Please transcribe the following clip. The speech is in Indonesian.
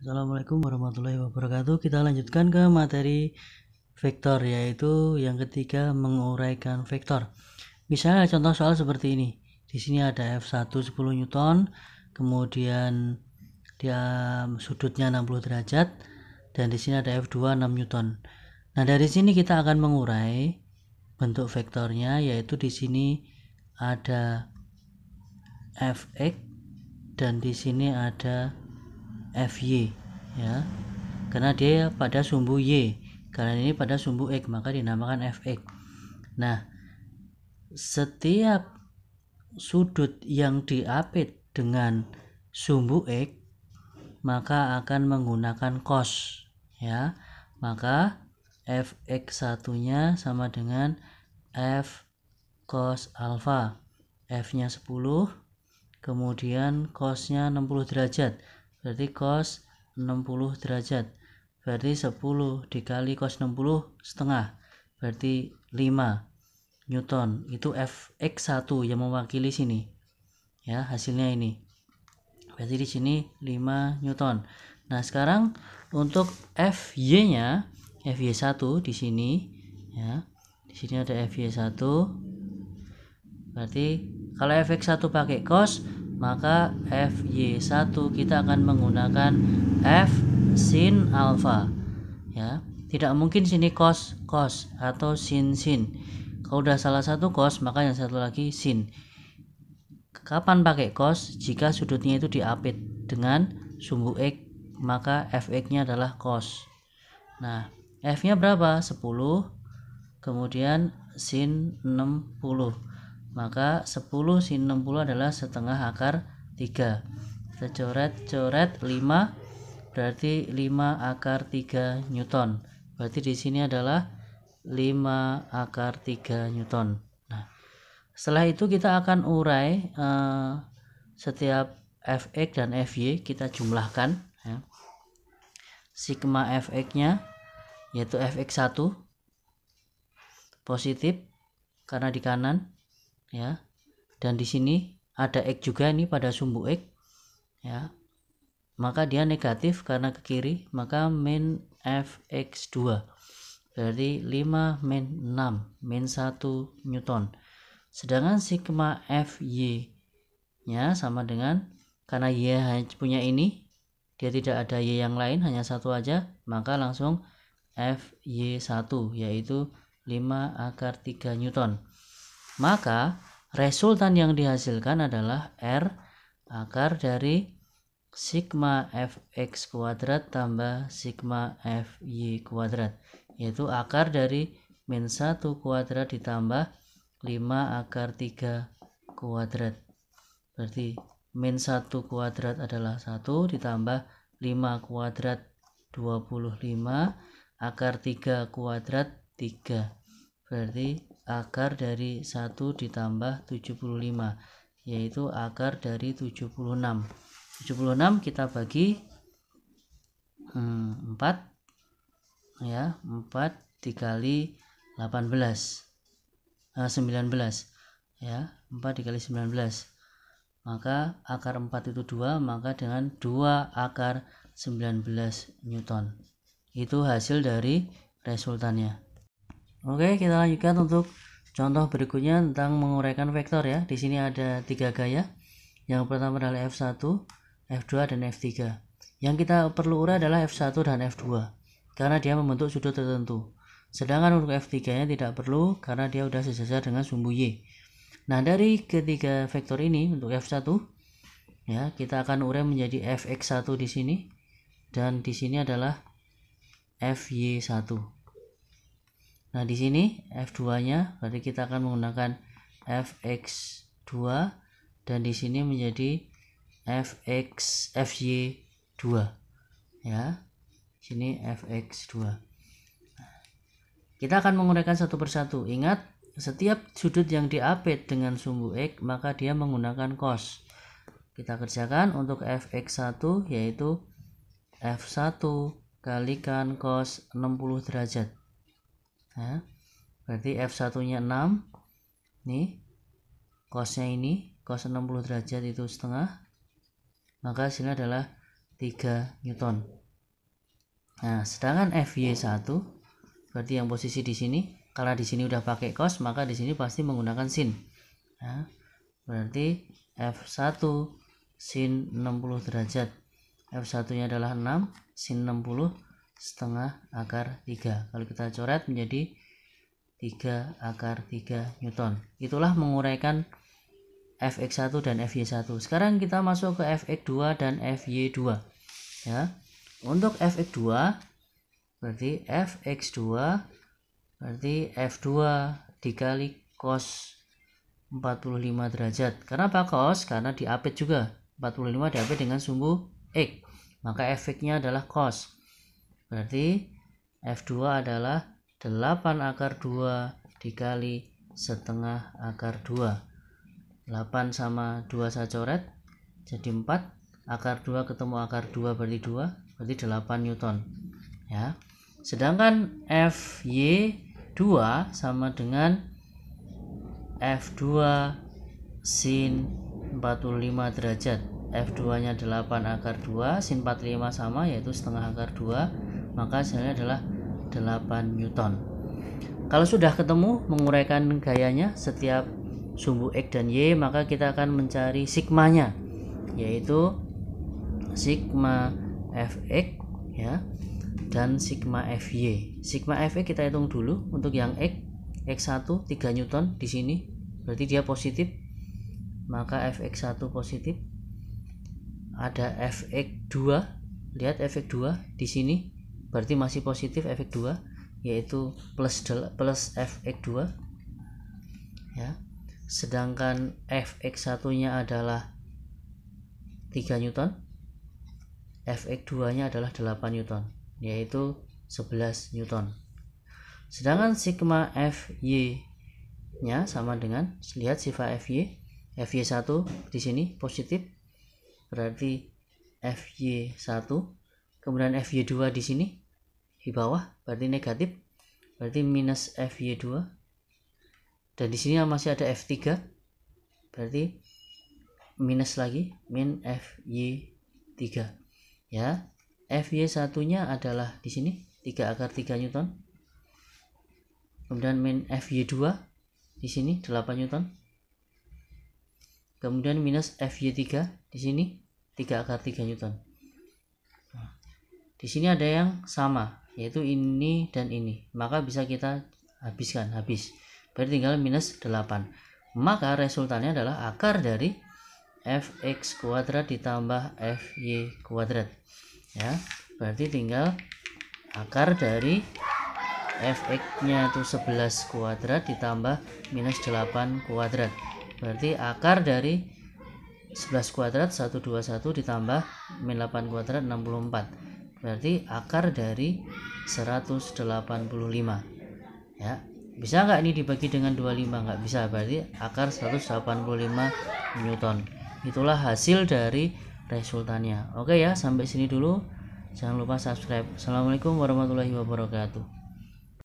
Assalamualaikum warahmatullahi wabarakatuh. Kita lanjutkan ke materi vektor, yaitu yang ketiga, menguraikan vektor. Misalnya contoh soal seperti ini. Di sini ada F1 10 Newton, kemudian dia sudutnya 60 derajat, dan di sini ada F2 6 Newton. Nah, dari sini kita akan mengurai bentuk vektornya, yaitu di sini ada Fx dan di sini ada Fy, ya, karena dia pada sumbu Y, karena ini pada sumbu X, maka dinamakan Fx. Nah, setiap sudut yang diapit dengan sumbu X maka akan menggunakan cos, ya. Maka Fx satunya sama dengan F cos alfa. F nya 10, kemudian cosnya 60 derajat, berarti cos 60 derajat, berarti 10 dikali cos 60 setengah, berarti 5 Newton. Itu Fx1 yang mewakili sini, ya, hasilnya ini, berarti di sini 5 Newton. Nah, sekarang untuk Fy-nya, Fy1 di sini, ya, di sini ada Fy1, berarti kalau Fx1 pakai cos, maka Fy1 kita akan menggunakan F sin alfa, ya. Tidak mungkin sini cos atau sin. Kalau udah salah satu cos, maka yang satu lagi sin. Kapan pakai cos? Jika sudutnya itu diapit dengan sumbu X, maka Fx-nya adalah cos. Nah, F-nya berapa? 10, kemudian sin 60. Maka 10 sin 60 adalah setengah akar 3. Kita coret 5, berarti 5 akar 3 Newton. Berarti di sini adalah 5 akar 3 Newton. Nah, setelah itu kita akan urai setiap Fx dan Fy, kita jumlahkan, ya. Sigma Fx-nya yaitu Fx1 positif karena di kanan, ya, dan di sini ada X juga ini pada sumbu X, ya, maka dia negatif karena ke kiri, maka min Fx2, berarti 5 min 6, min 1 Newton. Sedangkan sigma Fy nya sama dengan, karena Y hanya punya ini, dia tidak ada Y yang lain, hanya satu aja, maka langsung Fy1 yaitu 5 akar 3 Newton. Maka resultan yang dihasilkan adalah R akar dari sigma Fx kuadrat tambah sigma Fy kuadrat, yaitu akar dari min 1 kuadrat ditambah 5 akar 3 kuadrat. Berarti min 1 kuadrat adalah 1 ditambah 5 kuadrat 25, akar 3 kuadrat 3. Berarti akar dari 1 ditambah 75, yaitu akar dari 76. 76 kita bagi 4, ya, 4 dikali 18, 19, ya, 4 dikali 19, maka akar 4 itu 2, maka dengan 2 akar 19 Newton. Itu hasil dari resultannya. Oke, kita lanjutkan untuk contoh berikutnya tentang menguraikan vektor, ya. Di sini ada 3 gaya. Yang pertama adalah F1, F2, dan F3. Yang kita perlu urai adalah F1 dan F2 karena dia membentuk sudut tertentu. Sedangkan untuk F3-nya tidak perlu karena dia sudah sejajar dengan sumbu Y. Nah, dari ketiga vektor ini untuk F1, ya, kita akan urai menjadi Fx1 di sini, dan di sini adalah Fy1. Nah, di sini F2-nya berarti kita akan menggunakan Fx2, dan di sini menjadi Fy2, ya. Sini Fx2. Kita akan menguraikan satu persatu. Ingat, setiap sudut yang diapit dengan sumbu X maka dia menggunakan cos. Kita kerjakan untuk Fx1 yaitu F1 kalikan cos 60 derajat. Nah, berarti F1-nya 6. Nih, cosnya ini, cos 60 derajat itu setengah. Maka hasilnya adalah 3 Newton. Nah, sedangkan FY1 berarti yang posisi di sini, karena di sini udah pakai cos, maka di sini pasti menggunakan sin. Nah, berarti F1 sin 60 derajat. F1-nya adalah 6, sin 60 setengah akar 3. Kalau kita coret menjadi 3 akar 3 Newton. Itulah menguraikan Fx1 dan Fy1. Sekarang kita masuk ke Fx2 dan Fy2. Ya. Untuk Fx2 berarti Fx2 berarti F2 dikali cos 45 derajat. Kenapa cos? Karena diapit juga. 45 diapit dengan sumbu X. Maka efeknya adalah cos. Berarti F2 adalah 8 akar 2 dikali setengah akar 2. 8 sama 2 saya coret jadi 4. Akar 2 ketemu akar 2 berarti 2. Berarti 8 Newton. Ya. Sedangkan Fy2 sama dengan F2 sin 45 derajat. F2 nya 8 akar 2, sin 45 sama yaitu setengah akar 2, maka hasilnya adalah 8 Newton. Kalau sudah ketemu menguraikan gayanya setiap sumbu X dan Y, maka kita akan mencari sigmanya, yaitu sigma Fx ya dan sigma Fy. Sigma Fx kita hitung dulu. Untuk yang X1 3 Newton di sini, berarti dia positif, maka Fx1 positif. Ada Fx2, lihat Fx2 di sini berarti masih positif Fx2, yaitu plus Fx2 ya. Sedangkan Fx1 nya adalah 3 Newton, Fx2 nya adalah 8 Newton, yaitu 11 Newton. Sedangkan sigma Fy nya sama dengan, lihat sifat Fy1 di sini positif, berarti Fy1, kemudian Fy2 di sini di bawah berarti negatif, berarti minus Fy2, dan di sini masih ada F3 berarti minus lagi, min Fy3 ya. Fy1 nya adalah di sini 3 akar 3 Newton, kemudian min Fy2 di sini 8 Newton, kemudian minus Fy3 di sini 3 akar 3 Newton. Nah, di sini ada yang sama, yaitu ini dan ini, maka bisa kita habis, berarti tinggal minus 8. Maka resultannya adalah akar dari Fx kuadrat ditambah Fy kuadrat ya. Berarti tinggal akar dari Fx nya itu 11 kuadrat ditambah minus 8 kuadrat, berarti akar dari 11 kuadrat 121 ditambah min 8 kuadrat 64, berarti akar dari 185 ya. Bisa nggak ini dibagi dengan 25? Nggak bisa, berarti akar 185 Newton. Itulah hasil dari resultannya. Oke ya, sampai sini dulu, jangan lupa subscribe. Assalamualaikum warahmatullahi wabarakatuh.